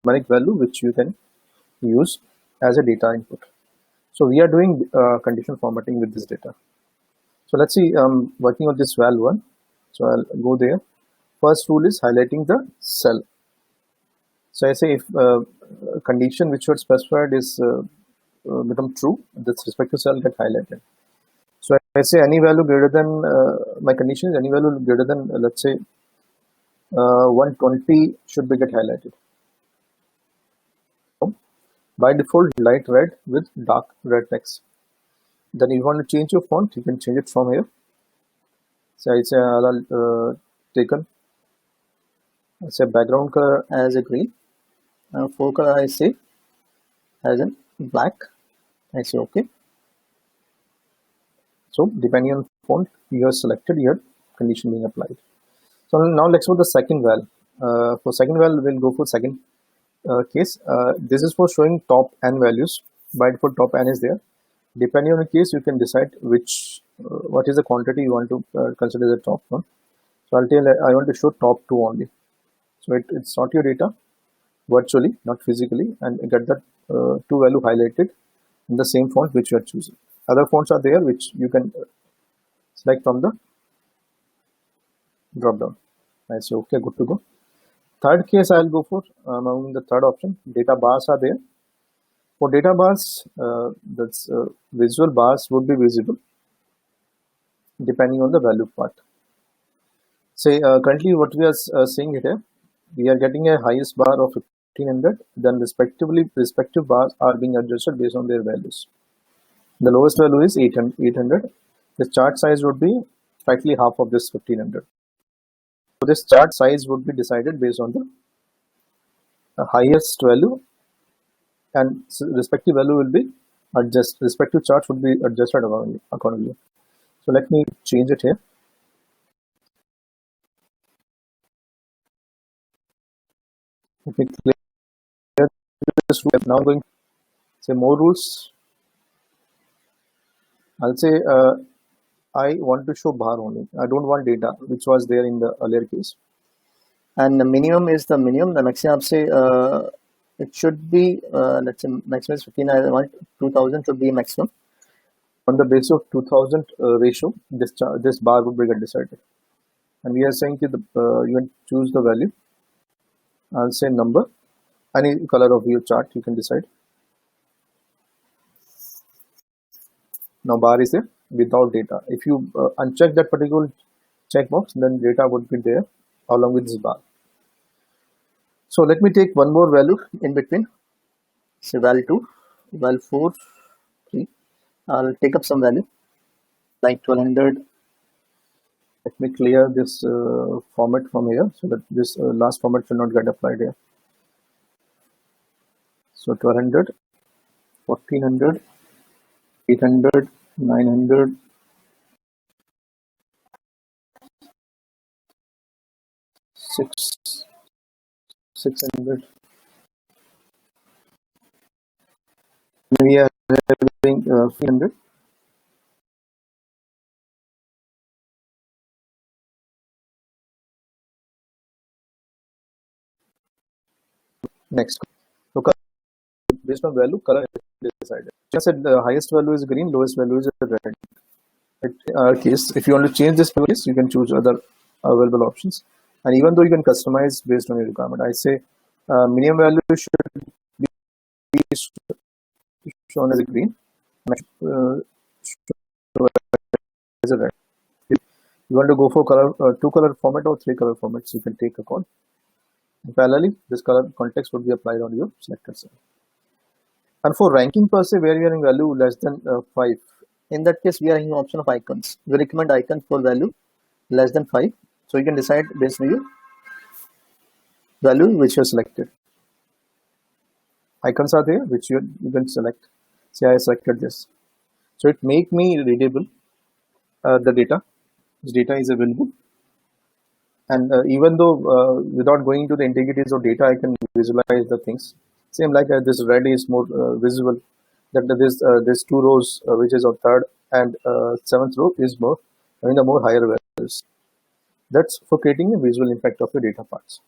numeric value which you can use as a data input. So we are doing conditional formatting with this data. So let's see, working on this val one. So I'll go there. First rule is highlighting the cell. So I say if condition which was specified is become true, this respective cell get highlighted. So I say any value greater than my condition is any value greater than let's say 120 should be get highlighted. By default, light red with dark red text. Then you want to change your font, you can change it from here. So I say I'll taken say background color as a green, and fore color I say as in black. I say okay. So depending on font you have selected, your condition being applied. So now let's go to the second val. For second val, we'll go for second case. This is for showing top n values. By default, top n is there. Depending on the case, you can decide which what is the quantity you want to consider the top one. So I'll tell I want to show top 2 only. So it's not your data virtually, not physically, and get that 2 value highlighted in the same font which you are choosing. Other fonts are there which you can select from the drop down. I say okay, good to go. Third case I'll go for among the third option. Data bars are there. For data bars, that's visual bars would be visible depending on the value part. Say currently what we are seeing here, we are getting a highest bar of 1500, then respective bars are being adjusted based on their values. The lowest value is 800. The chart size would be slightly half of this 1500. So this chart size would be decided based on the highest value, and respective value will be adjusted. Respective charts would be adjusted accordingly. So let me change it here. Okay, clear this rule. Now I'm going to say more rules. I'll say I want to show bar only. I don't want data, which was there in the earlier case. And the minimum is the minimum. The maximum, say it should be let's say maximum is 15. I want 2000 should be maximum. On the basis of 2000 ratio, this bar would be get decided. And we are saying that you can choose the value. I'll say number, any color of your chart you can decide. Now bar is there without data. If you uncheck that particular checkbox, then data would be there along with this bar. So let me take one more value in between. Say val 2, val 4, 3. I'll take up some value like 1200. Let me clear this format from here so that this last format should not get applied here. So 1200, 1400, 800, 900, 600. We are having 300. Next, so based on value, color is decided. Just said the highest value is green, lowest value is red. In our case, if you want to change this case, you can choose other available options. And even though you can customize based on your requirement, I say minimum value should be shown as a green, as a red. If you want to go for color, 2 color format or 3 color formats, you can take a call. And parallelly, this color context would be applied on your selected cell. And for ranking per se, where you are in value less than 5, in that case, we are in option of icons. We recommend icons for value less than 5. So you can decide based on your value which you have selected. Icons are there which you can select. Say I selected this. So it make me readable the data. This data is available. And even though without going into the integrities of data, I can visualize the things. Same like this red is more visible. That this 2 rows which is on 3rd and 7th row is more having the more higher values. That's for creating a visual impact of your data parts.